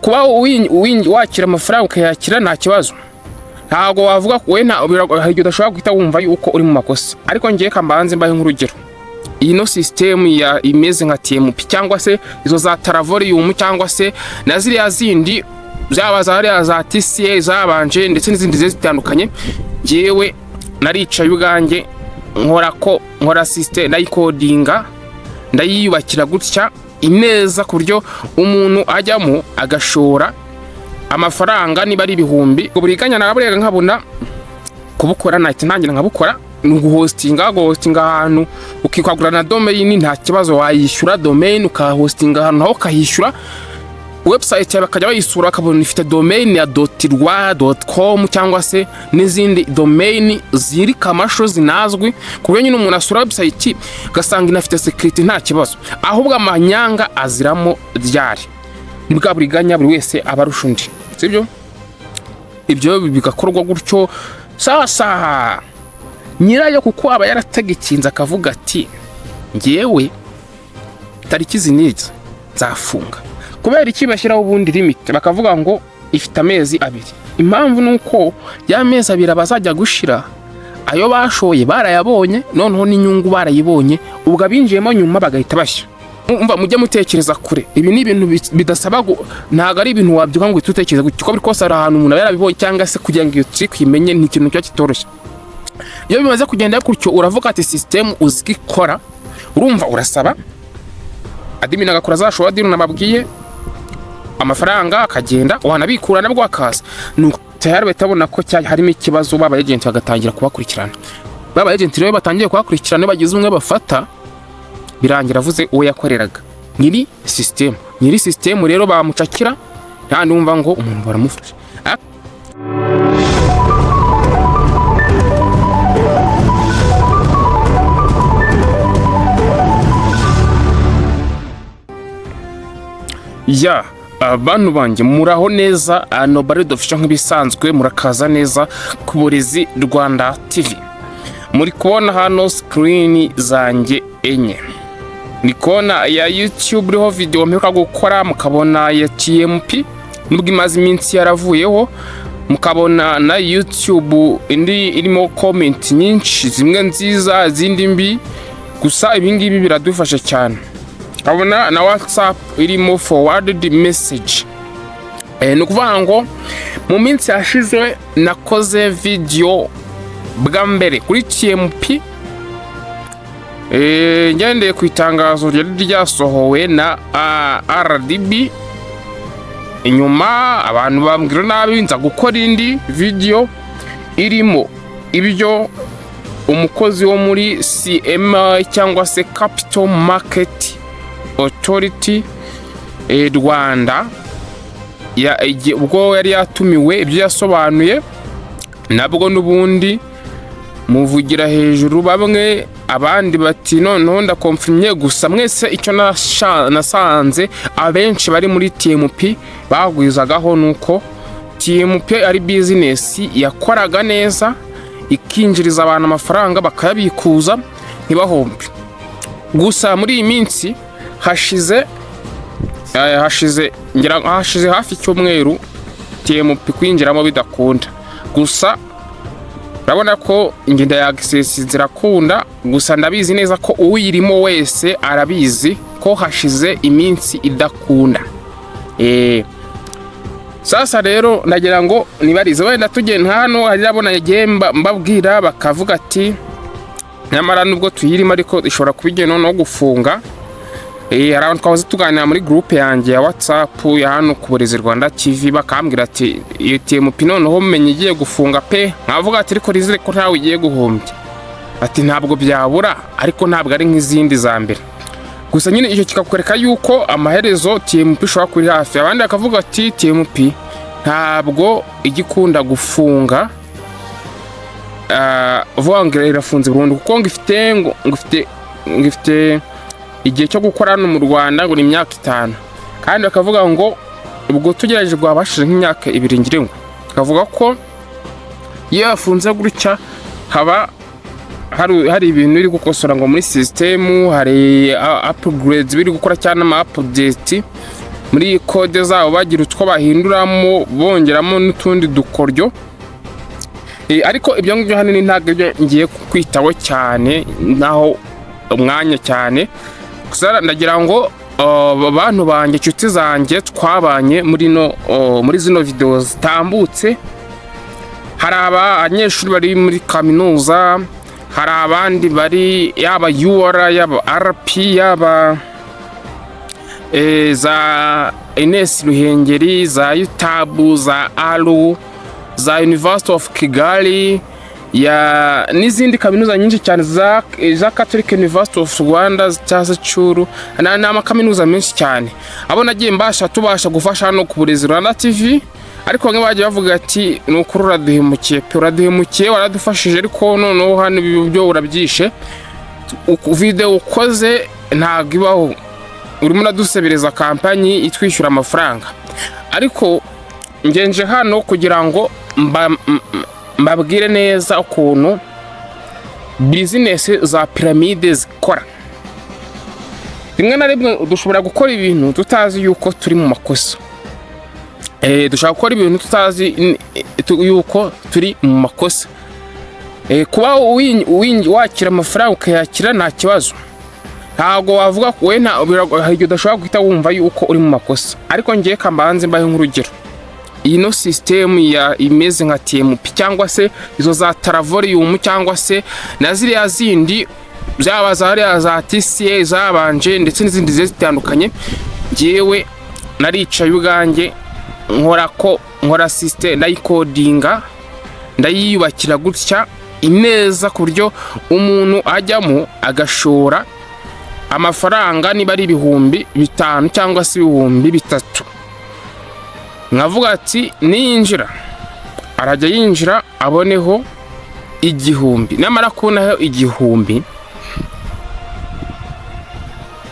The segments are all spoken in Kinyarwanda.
kuba wakira amafaranga ukayakira nta kibazo, ntago wavuga ko we hari igihe udashobora guhita wumva yuko uri mu makosa. Ariko ngiye kambanze mbaye nk'urugero, iyi no system ya imeze nka TMP cyangwa se izo za Taravorium cyangwa se na ziriya zindi zaba za TCA zabanje ndetse n'izindi zitandukanye, yewe naricaye ubwanjye nkora system ndayikodinga ndayiyubakira gutya ineza ku buryo umuntu ajyamo agashora amafaranga niba ari ibihumbi uburiganya naburega nkabona kubukora ntangira nkabukora nuguhostinga ahantu ukikwagura na domain nta kibazo, wayishyura domain ukahostinga ahantu naho kahishyura website yawe bakajya bayisura akabona ifite domain ya .rwa.com cyangwa se n'izindi domain ziri kamasho zinazwi ku buryo nyine umuntu asura website gasanga inafite security nta kibazo, ahubwo amanyanga aziramo ryari nibwa buriganya buri wese abarusha undi, sibyo? Ibyo bigakorwa gutyo. Sasa nyirayo kuko aba yarategekinze akavuga ati ngewe tariki ziniza zafunga, kubera iki bashyiraho ubundi limit bakavuga ngo ifite amezi 2. Impamvu nuko ya mezi 2 bazajya gushira ayo bashoye barayabonye, noneho n'inyungu barayibonye, ubwo abinjiyemo nyuma bagahita bashya. Umva mujye mutekereza kure, ibi ni ibintu bidasaba ntago ari ibintu wabyuka ngo tutekereze gutyo ko bikosa ari ahantu umuntu yarabibonye cyangwa se kugira ngo iyo trick imenye ni ikintu cyo kitoroshye. Iyo bimaze kugenda gutyo uravuga ati system uzikora, urumva urasaba admin agakora zashobora dino nababwiye amafaranga akagenda wanabikura nabwo akaza, nuko tayari batabona ko harimo ikibazo baba agent bagatangira kubakurikirana. Baba agent rero batangiye kubakurikirana bagize umwe bafata birangira avuze uwo yakoreraga nyiri system rero bamucakira nta numva ngo umuntu baramufasha. Ya abantu banjye muraho neza, no baredo fisha nk'ibisanzwe murakaza neza ku Burezi Rwanda TV. Muri kubona hano screen zanjye enye, ni kona ya YouTube riho video mperuka gukora, mukabona ya TMP nubwo imaze iminsi yaravuyeho, mukabona na YouTube indi irimo comment nyinshi, zimwe nziza zindi mbi, gusa ibingibi biradufasha cyane. Kabona na WhatsApp irimo forwarded message. Nukuvuga ngo mu minsi yashize nakoze video bwa mbere kuri TMP, ngendeye ku itangazo ryasohowe na RDB. Inyuma abantu bambwira nabi nza gukora indi video irimo ibyo umukozi wo muri CM cyangwa se Capital Market Authority Rwanda ubwo yari yatumiwe ibyo yasobanuye, nabwo nubundi muvugira hejuru bamwe abandi bati noneho ndakonfirmye, gusa mwese icyo nasanze abenshi bari muri TMP bagwizagaho nuko TMP ari business yakoraga neza ikinjiriza abantu amafaranga bakayabikuza ntibahombe. Gusa muri iyi minsi hashize hafi cyumweru TMP kwinjiramo bidakunda, gusa urabona ko ingenda ya access zirakunda, gusa ndabizi neza ko uwirimo wese arabizi ko hashize iminsi idakunda. Sasa rero nagira ngo nibarize wenda tugenda hano harabona yagemba mbabwira bakavuga ati nyamara nubwo tuyirimo ariko ishobora kubigena no gufunga. Abantu twahoze tuganira muri groupe yanjye ya WhatsApp ya hano ku Burezi Rwanda TV, bakambwira ati iyo TMP noneho menye igiye gufunga pe, nkavuga ati ariko rizire ko ntawe ugiye guhombya, ati ntabwo byabura ariko ntabwo ari nk'izindi za mbere. Gusa nyine icyo kikakwereka yuko amaherezo TMP ishobora kuri hafi. Abandi bakavuga ati TMP ntabwo igikunda gufunga, vuga irafunze burundu kuko ngifite igihe cyo gukora hano mu Rwanda ngo ni imyaka 5, kandi bakavuga ngo ubwo tugerageje gwabashije nk'imyaka 2 ngire ngo bakavuga ko iyo yafunze gutya haba hari ibintu biri gukosora ngo muri system, hari upgrades biri gukora cyane ama update muri kode zabo bagira utwo bahinduramo bongeramo n'utundi dukoryo. Ariko ibyo ngibyo hanini ntabwo ngiye kwitaho cyane naho umwanya cyane. Gusa ndagira ngo abantu banjye, inshuti zanjye twabanye muri zino video zitambutse, hari abanyeshuri bari muri kaminuza, hari abandi bari yaba UR, yaba RP, yaba za Ines Ruhengeri, za UTAB, za ALU, za University of Kigali, n'izindi kaminuza nyinshi cyane za Catholic University of Rwanda cyangwa Curu, n'amakaminuza menshi cyane. Abo nagiye tubasha gufasha hano ku Burezi Rwanda TV, ariko bamwe bagiye bavuga ati n'ukuri uraduhemukiye, waradufashije, ariko noneho hano ibyo urabyishe, video ukoze ntabwo ibaho, urimo uradusebereza kampanyi itwishyura amafaranga. Ariko ngenje hano kugira ngo mbabwire neza ukuntu business za piramide zikora. Rimwe na rimwe dushobora gukora ibintu tutazi yuko turi mu makosa. Dushaka gukora ibintu tutazi yuko turi mu makosa. Kuba wakira amafaranga ukayakira nta kibazo, ntabwo wavuga ko hari udashobora guhita wumva yuko uri mu makosa. Ariko ngiye kambanze mbaye nk'urugero, ino system imeze nka TMP cyangwa se izo za Taravorium cyangwa se na ziriya zindi zaba za TCA zabanje ndetse n'izindi zitandukanye, ngewe naricaye ubwanjye nkora system ndayikodinga, ndayiyubakira gutya ineza ku buryo umuntu ajyamo agashora amafaranga niba ari 5,000 cyangwa se 3,000. Nkavuga ati ninjira arajya yinjira aboneho 1,000, namara kubonaho 1,000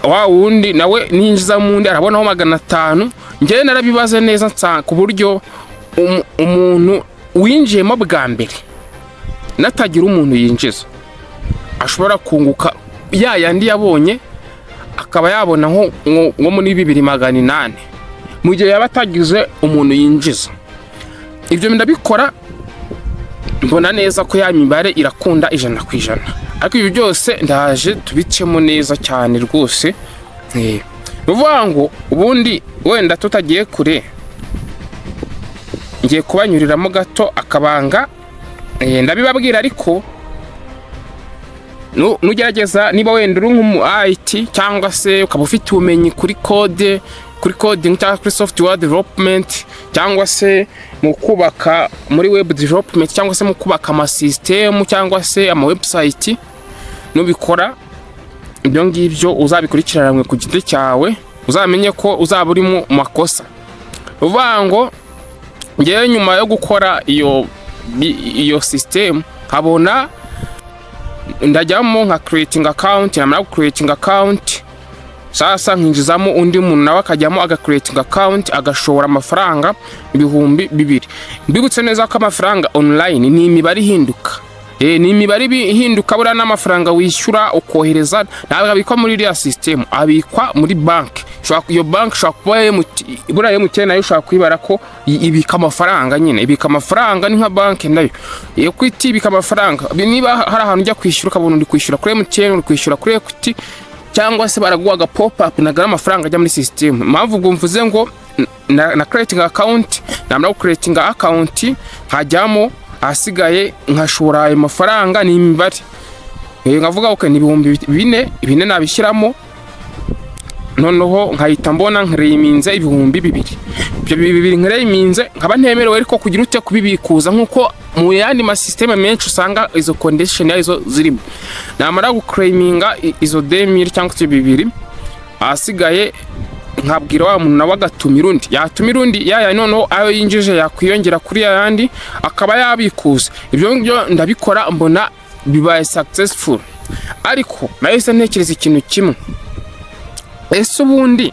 wa wundi nawe ninjiza mundi arabonaho 500. Ngewe narabibaze neza ku buryo umuntu winjiyemo bwa mbere natagira umuntu yinjiza ashobora kunguka yandi yabonye, akaba yabona nko muri 2,800 mu gihe yaba atagize umuntu yinjiza. Ibyo ndabikora mbona neza ko ya mibare irakunda 100%. Ariko ibi byose ndaje tubicemo neza cyane rwose. Bivuga ngo ubundi wenda tutagiye kure, ngiye kubanyuriramo gato akabanga, ndabibabwira. Ariko nugerageza niba wenda uri nk'umu IT cyangwa se ukaba ufite ubumenyi kuri coding cyangwa kuri software development cyangwa se mu kubaka muri web development cyangwa se mu kubaka ama system cyangwa se ama website, nubikora ibyo ngibyo uzabikurikirana ku giti cyawe, uzamenye ko uzaba uri mu makosa. Uvuga ngo ngewe nyuma yo gukora iyo system nkabona ndajyamo nka creating account, namara creating account sasa nkinjizamo undi muntu nawe akajyamo creating account agashora amafaranga 2,000. Mbibutse neza ko amafaranga online ni imibare ihinduka. Ni imibare ihinduka, bura n'amafaranga wishyura ukohereza ntabwo abikwa muri iriya system, abikwa muri bank. Iyo bank shobora bura MTN nayo ushaka kwibara ko ibika amafaranga nyine, ibika amafaranga ni nka bank nayo. Equity ibika amafaranga. Niba hari ahantu ujya kwishyura ukabona uri kwishyura kuri MTN, uri kwishyura kuri Equity, cyangwa se baraguha pop up nagara amafaranga ajya muri system. Mpamvu ubwo mvuze ngo na creating account, namara creating account hajyamo asigaye nkashora ayo mafaranga ni imibare. Ngavuga uko ni 4,000 nabishyiramo, noneho nkahita mbona nkireyiminze 2,000. Ibyo 2,000 nkireyiminze nkaba ntemerewe ariko kugira ute kubibikuza nkuko mu yandi ma system menshi usanga izo condition yazo zirimo. Namara guclaiminga izo 2,000 cyangwa 2,000, asigaye nkabwira wa muntu nawe agatumira undi, yatumira undi noneho ayo yinjije yakwiyongera kuri yandi akaba yabikuza. Ibyo ngibyo ndabikora mbona bibaye successful. Ariko nahise ntekereza ikintu kimwe, ese ubundi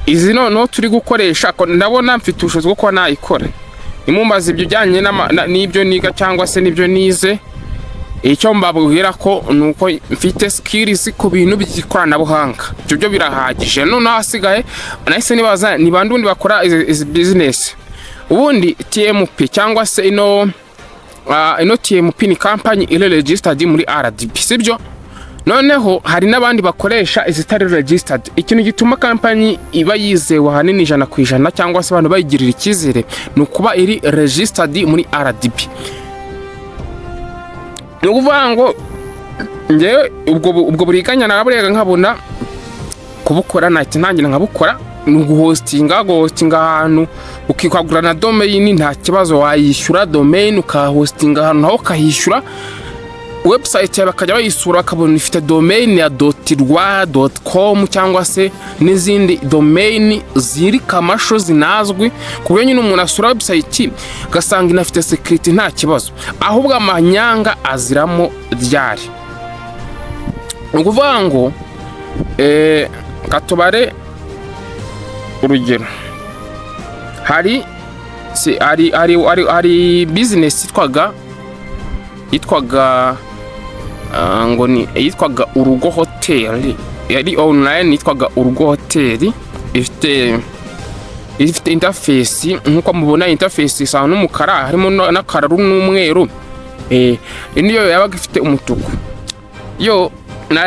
izi noneho turi gukoresha ndabona mfite ubushobozi bwo kuba nayikora. Nimumbaze ibyo bijyanye n'ibyo niga cyangwa se n'ibyo nize, icyo mbabwira ko nuko mfite skills ku bintu by'ikoranabuhanga, ibyo byo birahagije. None hasigaye nahise nibaza ni bandundi bakora izi business. Ubundi TMP cyangwa se ino TMP ni company ile registered muri RDB, sibyo? Noneho hari n'abandi bakoresha izitari registered. Ikintu gituma company iba yizewe hanini 100% cyangwa se abantu bayigirira ikizere nukuba iri registered muri RDB. Nukuvuga ngo ngewe ubwo buriganya naraburega nkabona kubukora ntangira nkabukora nuguhostinga ahantu ukikagura na domain nta kibazo, wayishyura domain ukahostinga ahantu naho kahishyura. Website yawe bakajya bayisura bakabona ifite domain ya .rwa.com cyangwa se n'izindi domain ziri kamasho zinazwi, kubyo nyine umuntu asura website gasanga inafite security nta kibazo, ahubwo amanyanga aziramo ryari. Ukuvuga ngo katubare urugero, hari business yitwaga ngo ni yitwaga Urugo Hotel, yari online, yitwaga Urugo Hotel. Ifite interface nkuko mubona, interface isa n'umukara harimo n'akararu n'umweru, niyo yabaga ifite umutuku. Yo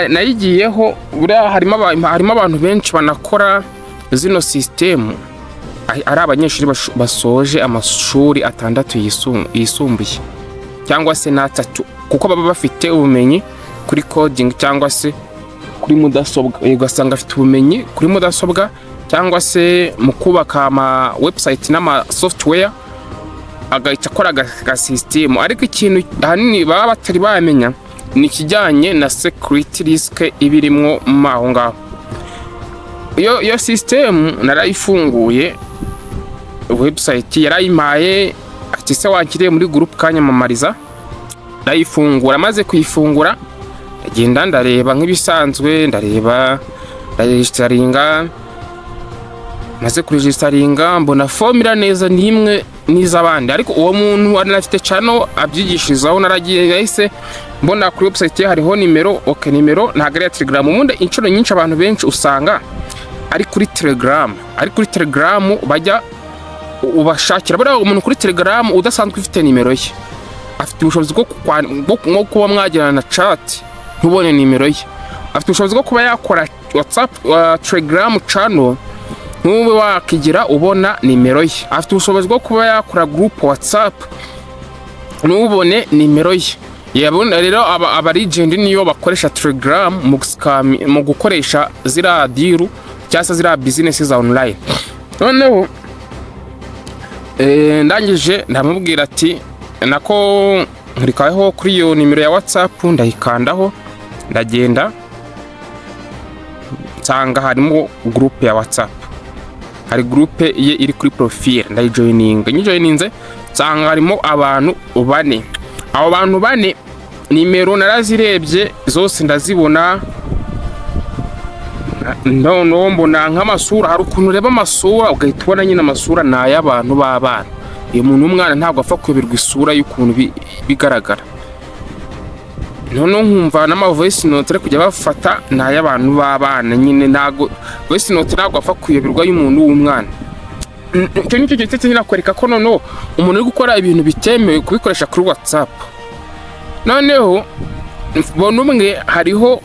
nayigiyeho buriya harimo abantu benshi banakora zino system, ari abanyeshuri basoje amashuri 6 yisumbuye cyangwa se n'atatu, kuko baba bafite ubumenyi kuri coding cyangwa se kuri mudasobwa. Ugasanga afite ubumenyi kuri mudasobwa cyangwa se mu kubaka ama website n'ama software, agahita akora aga system. Ariko ikintu hanini baba batari bamenya ni kijyanye na security risk ibirimwo maho ngaho. Iyo system narayifunguye, website yarayimaye ati se wakiriye muri group kanyamamariza, ndayifungura. Maze kuyifungura agenda ndareba nk'ibisanzwe, ndareba registeringa. Maze kuregisteringa mbona formula neza nimwe n'izabandi, ariko uwo muntu anafite channel abyigishirizaho. Naragiye yahise mbona kuri website hariho nimero, nimero ntago ari Telegram. Ubundi inshuro nyinshi abantu benshi usanga ari kuri Telegram bajya ubashakira. Buriya umuntu kuri Telegram udasanzwe ufite nimero ye afite ubushobozi bwo kuba mwagirana na chat ntubone nimero ye. Afite ubushobozi bwo kuba yakora WhatsApp Telegram channel ntube wakigira ubona nimero ye. Afite ubushobozi bwo kuba yakora group WhatsApp ntubone nimero ye. Yabona rero aba legend niyo bakoresha Telegram mu gukoresha zira diru cyangwa zira business za online. Noneho ndangije ndamubwira ati nako nkurikaho kuri iyo nimero ya WhatsApp, ndayikandaho ndagenda nsanga harimo group ya WhatsApp. Hari group ye iri kuri profile, ndayijoininze nsanga harimo abantu 4. Abo bantu 4 nimero narazirebye zose ndazibona. No mbona nk'amasura, hari ukuntu reba amasura ugahita ubona nyine amasura na y'abantu b'abana. Iyo muntu umwana ntabwo apfa kuyoberwa isura y'ukuntu bigaragara. None nkumva n'ama voice note ari kujya bafata na y'abantu b'abana nyine, ntago voice note ntabwo apfa kuyoberwa y'umuntu w'umwana. Icyo nicyo gitetse nyina kwereka ko noneho umuntu uri gukora ibintu bitemewe kubikoresha kuri WhatsApp. Noneho bona umwe hariho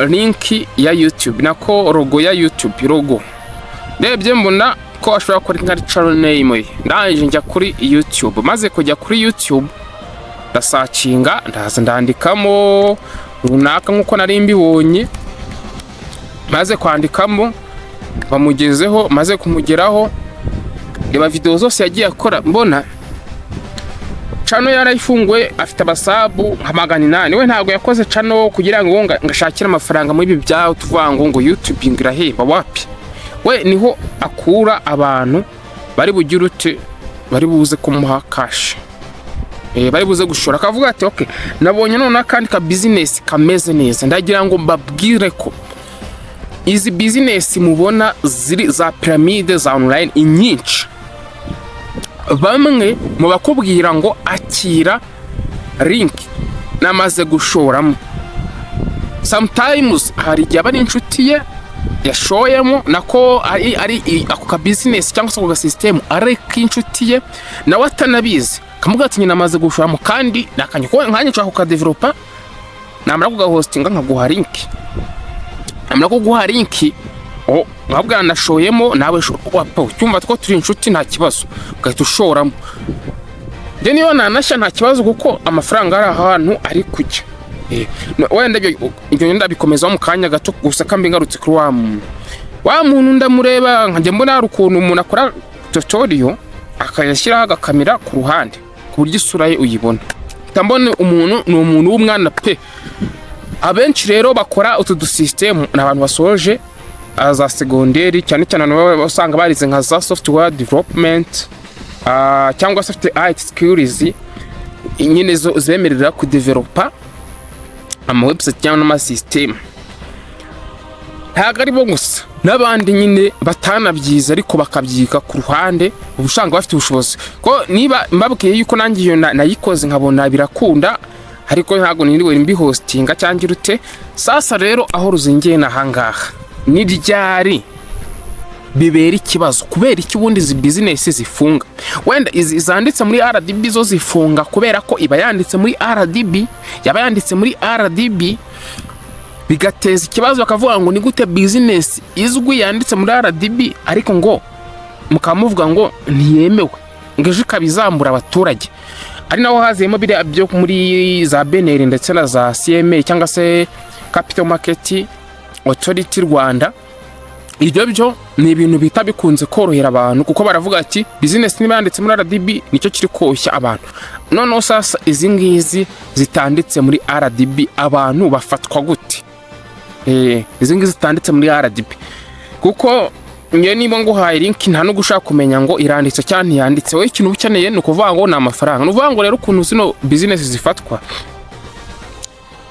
link ya YouTube, nako logo ya YouTube, logo ndebye mbona ko ashobora gukora nka channel name ye. Ndaje njya kuri YouTube, maze kujya kuri YouTube ndasacinga, ndaza ndandikamo runaka nkuko nari mbibonye. Maze kwandikamo bamugezeho, maze kumugeraho reba video zose yagiye akora, mbona channel yarayifungwe afite abasabu 800. We ntago yakoze channel kugira ngo ngashakira amafaranga muri ibi byaho tuvuga ngo YouTube ingirahemba, wapi. We niho akura abantu bari bugira ute, bari buze kumuha cash, bari buze gushora. Akavuga ati okay, nabonye none akandi ka business kameze neza, ndagira ngo mbabwire ko izi business mubona ziri za pyramide za online inyinshi, bamwe mu bakubwira ngo akira link namaze gushoramo. Sometimes hari igihe aba ari inshuti ye yashoyemo nako ari ako ka business cyangwa se ako system ari k'inshuti ye nawe atanabizi, kamuga ati nyina namaze gushoramo kandi nakanye ko nkanye nshaka ku developer namara kugahostinga nkaguha link, namara kuguha link nkabwa nashoyemo nawe wapo cyumva two turi inshuti nta kibazo ugahita ushoramo. Je niyo nanashya nta kibazo kuko amafaranga ari ahantu ari kujya. Wenda ibyo ndabikomeza mu kanya gato gusa kambi ngarutse kuri wa muntu ndamureba nkajya mbona hari ukuntu umuntu akora tutorial akayashyiraho agakamera ku ruhande ku buryo isura ye uyibona. Tambone umuntu ni umuntu w'umwana pe. Abenshi rero bakora utu system n'abantu basoje za secondary cyane cyane basanga barize nka za software development cyangwa software IT skills nyine zo zemerera ku developer ama website cyangwa ama system. Ntago ari bo gusa n'abandi nyine batanabyiza ariko bakabyika ku ruhande ubushanga bafite ubushobozi ko niba mbabwiye yuko nangiye iyo nayikoze nkabona birakunda ariko ntago niriwe mbi hostinga cyangwa rute. Sasa rero aho ruzingiye na hangaha ni ryari bibera ikibazo kubera iki ubundi izi business zifunga. Wenda izanditse muri RDB zo zifunga kubera ko iba yanditse muri RDB, yaba yanditse muri RDB bigateza ikibazo bakavuga ngo ni gute business izwi yanditse muri RDB ariko ngo mukamuvuga ngo ntiyemewe ngeje kabizambura abaturage. Ari naho hazemo byo muri za Beneri ndetse na za CMA cyangwa se Capital Market Authority Rwanda. Ibyo byo ni ibintu bita bikunze korohera abantu kuko baravuga ati business niba yanditse muri RDB nicyo kiri koshya abantu. Noneho sasa izi ngizi zitanditse muri RDB abantu bafatwa gute? Izi ngizi zitanditse muri RDB kuko ngiye niba ngo hayi link nta no gushaka kumenya ngo iranditse cyane ntiyanditse. Wowe ikintu ukeneye no kuvuga ngo na amafaranga. No kuvuga ngo rero ukuntu zino business zifatwa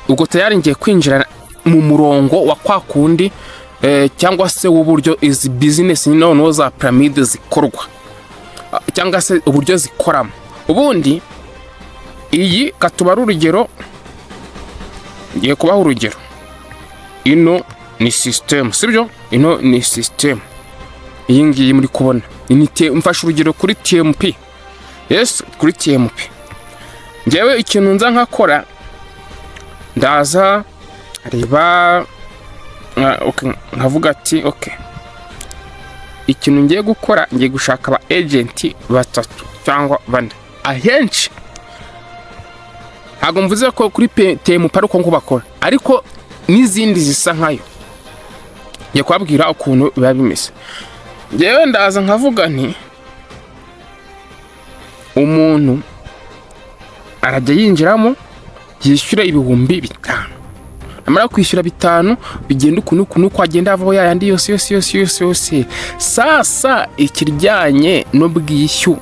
ubwo tayari ngiye kwinjira mu murongo wa kwa kundi cyangwa se uburyo izi business noneho za pyramide zikorwa cyangwa se uburyo zikoramo. Ubundi iyi katubara urugero ngiye kubaho urugero. Ino ni system sibyo, ino ni system iyi ngiyi muri kubona mfashe urugero kuri TMP. Yes, kuri TMP ngewe ikintu nza nkakora ndaza reba okay nkavuga ati okay ikintu ngiye gukora ngiye gushaka aba agent batatu cyangwa bane. Ahenshi ntago mvuze ko kuri TMP ari uko ngo bakora ariko n'izindi zisa nkayo ngiye kwabwira ukuntu biba bimeze. Ngewe ndaza nkavuga nti umuntu arajya yinjiramo yishyura ibihumbi 5. Amara kwishyura 5 bigenda ukuntu kwagenda avaho yandi yose. Sasa ikiryanye no bwishyu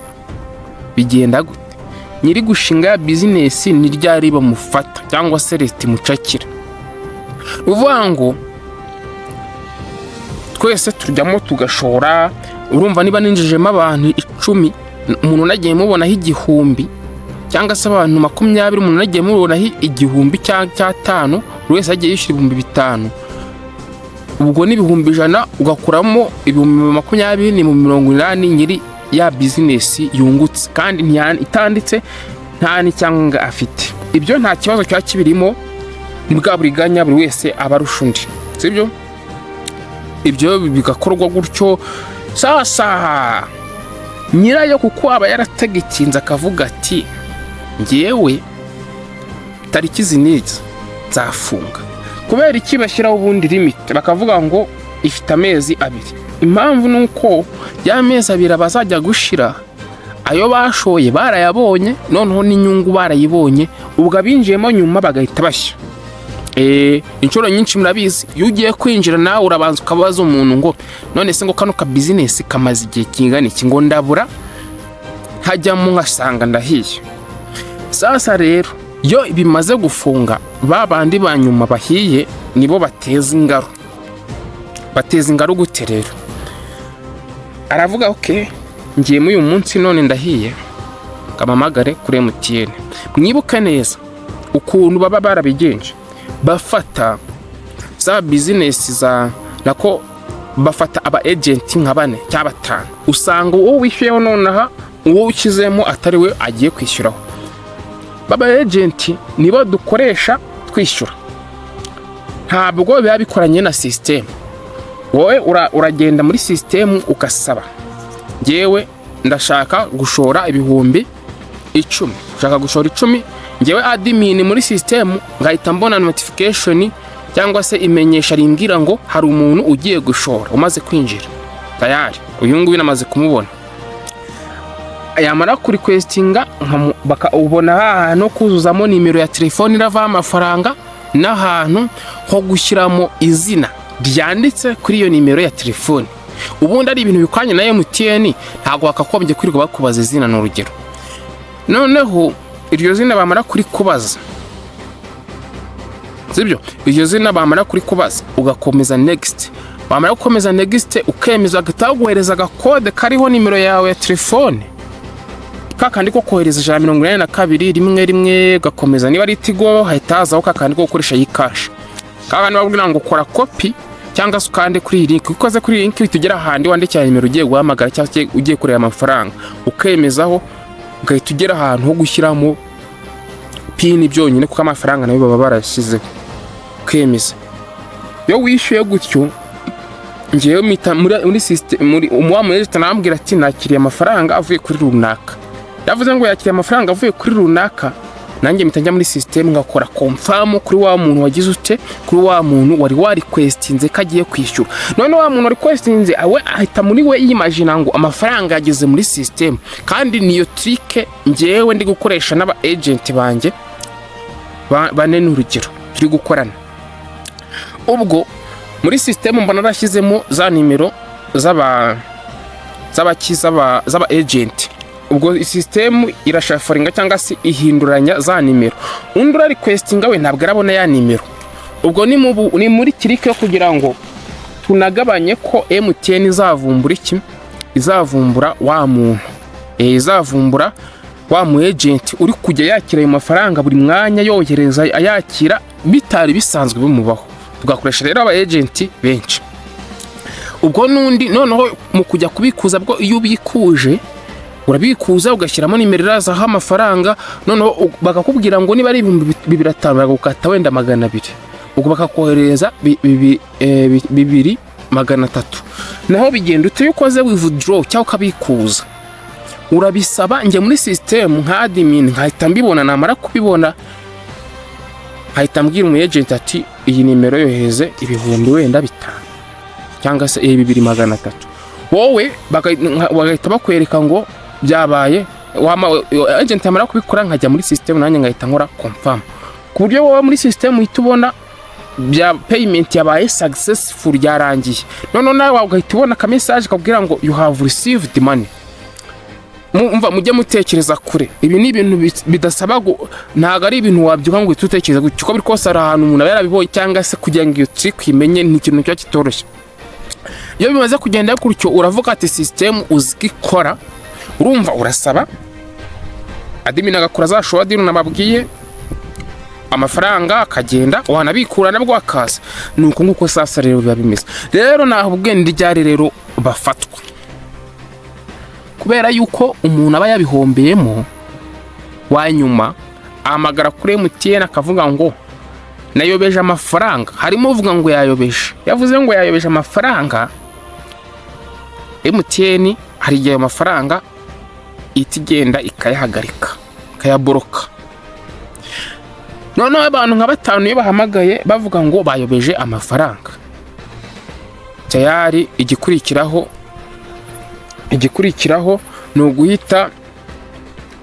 bigenda gute? Nyiri gushinga business ni ryari bamufata cyangwa se resti mucakira. Uvuga ngo twese turjyamo tugashora. Urumva niba ninjijemo abantu 10 umuntu nagiye mubona igihumbi cyangwa se abantu 20 umuntu nagiye mubona igihumbi cyangwa 5 wese agiye yishyura 5,000 ubwo ni 100 ugakuramo 20 ni mu 80 nyiri ya business yungutse kandi itanditse nta ni cyangwa afite. Ibyo nta kibazo cya kibirimo ni bwa buriganya buri wese abarushundi sibyo. Ibyo bigakorwa gutyo. Sasa nyirayo kuko aba yarategekinze akavuga ati ngewe tariki ziniza zafunga kubera iki bashyiraho ubundi limit bakavuga ngo ifite amezi 2. Impamvu nuko ya mezi 2 bazajya gushira ayo bashoye barayabonye noneho n'inyungu barayibonye ubwo abinjiyemo nyuma bagahita bashya. Inshuro nyinshi murabizi yugiye kwinjira nawe urabanza ukabaza umuntu ngo none se ngo kano ka business kamaze igihe kingana iki ngo ndabura hajya mu nkasanga ndahiye. Sasa rero yo bimaze gufunga babandi banyuma bahiye nibo bateza ingaro gute rero. Aravuga okay ngiye mu uyu munsi none ndahiye kamamagare kuri MTN. Mwibuka neza ukuntu baba barabigenje bafata za business za nako bafata aba agent nka 4 cyangwa 5 usanga uwo wishyuyeho nonaha uwo ukizemo atari we agiye kwishyuraho. Baba agent nibo dukoresha twishyura, ntabwo biba bikoranye na system. Wowe uragenda muri system ukasaba, ngewe ndashaka gushora ibihumbi 10, ushaka gushora 10, ngewe admin muri system ngahita mbona notification cyangwa se imenyesha rimbwira ngo hari umuntu ugiye gushora umaze kwinjira tayari, uyu nguyu namaze kumubona. Yamara kuri requestinga bakabona ahantu kuzuzamo nimero ya telefone irava amafaranga n'ahantu ho gushyiramo izina ryanditse kuri iyo nimero ya telefone. Ubundi ari ibintu bikwanye na MTN, ntago bakakombye kwirirwa bakubaza izina n'urugero. Noneho iryo zina bamara kuri kubaza, sibyo, iryo zina bamara kuri kubaza ugakomeza next, bamara gukomeza next ukemeza gataguhereza agakode kariho nimero yawe ya telefone, kakandi ko kohereza 182 rimwe rimwe gakomeza. Niba ari Tigo hahitazaho kakandi ko gukoresha y'ikash, kakandi babwira ngo ukora copy cyangwa se ukande kuri link, ukoze kuri link bitugera ahandi wandikira nimero ugiye guhamagara cyangwa se ugiye kureba amafaranga, ukemezaho ugahita ugera ahantu ho gushyiramo pin byonyine kuko amafaranga nayo baba barashyize ukemeza. Yo wishyuye gutyo, ngiye muri system muri umwamwe tanambwira ati nakiriye amafaranga avuye kuri runaka, yavuze ngo yakiriye amafaranga avuye kuri runaka, nanjye mitajya muri system ngakora confirm kuri wa muntu wagize ute, kuri wa muntu wari requestinze kagiye kwishyura. None wa muntu requestinze awe ahita muri we yimagine ngo amafaranga yageze muri system, kandi niyo trick ngewe ndi gukoresha n'aba agent banjye bane n'urugero turi gukorana. Ubwo muri system mbona narashyizemo za nimero z'aba agent. Ubwo system irashafaringa cyangwa se ihinduranya za nimero, undura requestinga we ntabwo arabona ya nimero. Ubwo ni muri trick yo kugira ngo tunagabanye ko MTN izavumbura iki, izavumbura wa muntu, izavumbura wa mu agent uri kujya yakira ayo mafaranga buri mwanya yohereza ayakira bitari bisanzwe bimubaho. Tugakoresha rero aba agent benshi. Ubwo nundi noneho mu kujya kubikuza, bwo iyo ubikuje urabikuza ugashyiramo nimero irazaho amafaranga, noneho bakakubwira ngo niba ari 250 bagukata wenda 200, ubwo bakakohereza 2300. Naho bigenda ute ukoze withdraw cyangwa ukabikuza, urabisaba nge muri system nka admin nkahita mbibona. Namara kubibona nkahita mbwira umu agent ati iyi nimero yohereze ibihumbi wenda 5 cyangwa se 2300. Wowe bagahita bakwereka ngo byabaye, agent amara kubikora nkajya muri system nanjye ngahita nkora confirm, ku buryo wowe muri system uhita ubona bya payment yabaye successful yarangiye. None nawe ugahita ubona ka message kabwira ngo you have received money. Mumva mujye mutekereza kure, ibi ni ibintu bidasaba ntago ari ibintu wabyuka ngo utekereza gutyo, ko biri kose ari ahantu umuntu yarabibonye cyangwa se kugira ngo iyo trick imenye ni ikintu cyo kitoroshye. Iyo bimaze kugenda gutyo uravuga ati system uzikora, urumva urasaba admin agakora za showa dino nababwiye, amafaranga akagenda wanabikura nabwo akaza. Nuko nguko sasa rero biba bimeze. Rero naho ubwende ryari rero bafatwa, kubera yuko umuntu aba yabihombeyemo wanyuma amagara kuri MTN akavuga ngo nayobeje amafaranga. Harimo uvuga ngo yayobeje, yavuze ngo yayobeje amafaranga. MTN hari igihe amafaranga itigenda ikayahagarika, ikayaboroka. None abantu nka 5 iyo bahamagaye bavuga ngo bayobeje amafaranga, tayari igikurikiraho no guhita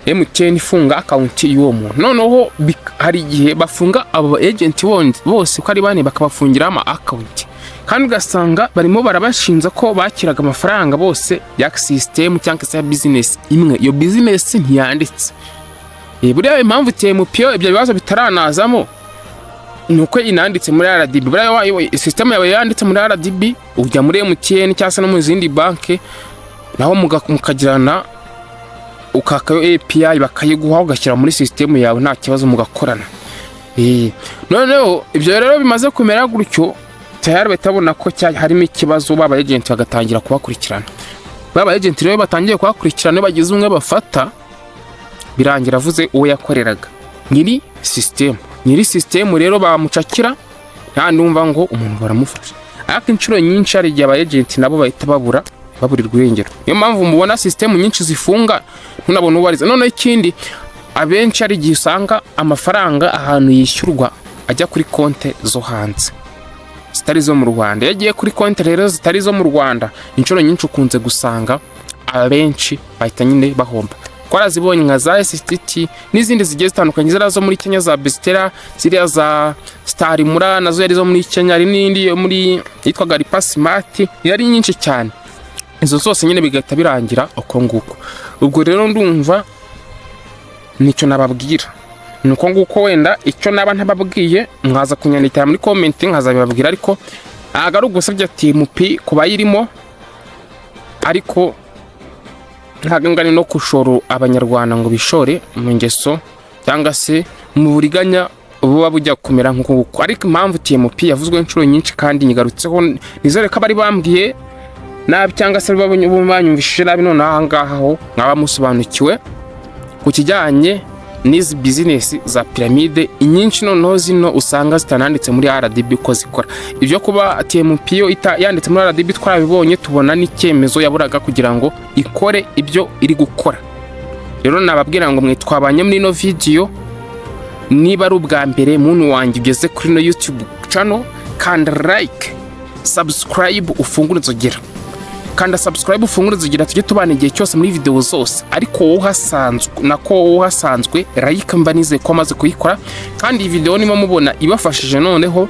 MTN ifunga account y'uwo muntu. Noneho hari igihe bafunga abo agent bose ko ari bane bakabafungira ama account, kandi ugasanga barimo barabashinza ko bakiraga amafaranga bose ya system cyangwa se business imwe. Iyo business ntiyanditse. Buriya impamvu TMP ibyo bibazo bitaranazamo nuko inanditse muri RDB. Buriya system yawe yanditse muri RDB, ujya muri MTN cyangwa se no mu zindi banke, naho mukagirana ukakayo API bakayiguha ugashyira muri system yawe nta kibazo mugakorana. noneho ibyo rero bimaze kumera gutyo tayari batabona ko harimo ikibazo, baba agent bagatangira kubakurikirana. Baba agent rero batangiye kubakurikirana, bagize umwe bafata, birangira avuze uwo yakoreraga nyiri system rero bamucakira, nta ndumva ngo umuntu baramufasha. Ariko inshuro nyinshi ari igihe aba agent nabo bahita baburirwa irengero. Niyo mpamvu mubona system nyinshi zifunga ntunabona ubariza. None ikindi abenshi ari igihe usanga amafaranga ahantu yishyurwa ajya kuri konte zo hanze zitari zo mu Rwanda. Yagiye kuri konte rero zitari zo mu Rwanda, inshuro nyinshi ukunze gusanga abenshi bahita nyine bahomba. Twarazibonye nka za STT n'izindi zigiye zitandukanye, zira zo muri Kenya za Bestera, ziriya za Star Mura nazo yari zo muri Kenya, ari n'indi yo muri yitwaga Ripa Smart, yari nyinshi cyane. Izo zose nyine bigahita birangira uko nguko. Ubwo rero ndumva nicyo nababwira, nuko nguko wenda icyo naba ntababwiye mwaza kunyandikira muri comment nkazabibabwira, ariko agarugusabye TMP kuba yirimo, ariko ntago ngani no kushoro abanyarwanda ngo bishore mu ngeso cyangwa se mu buriganya buba bujya kumera nk'uko. Ariko impamvu TMP yavuzwe inshuro nyinshi kandi nyigarutseho, nizere ko bari bambwiye nabi cyangwa se banyumvishije nabi, none aha ngaha ho mwaba musobanukiwe ku kijyanye n'izi business za piramide inyinshi noneho zino usanga zitananditse muri RDB ko zikora. Ibyo kuba TMP yo yanditse muri RDB twarabibonye, tubona n'icyemezo yaburaga kugira ngo ikore ibyo iri gukora. Rero nababwira ngo mwe twabanye muri no video, niba ari ubwa mbere muntu wanjye ugeze kuri no YouTube channel, kanda like, subscribe, ufungure nzogera. Kanda subscribe ufungure nzogera, tujye tubana igihe cyose muri video zose. Ariko wowe hasanzwe like mbanize ko maze kuyikora, kandi iyi video nimo mubona ibafashije noneho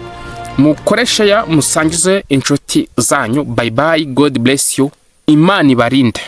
mukoresha ya musangize inshuti zanyu. Bye bye, God bless you, Imana ibarinde.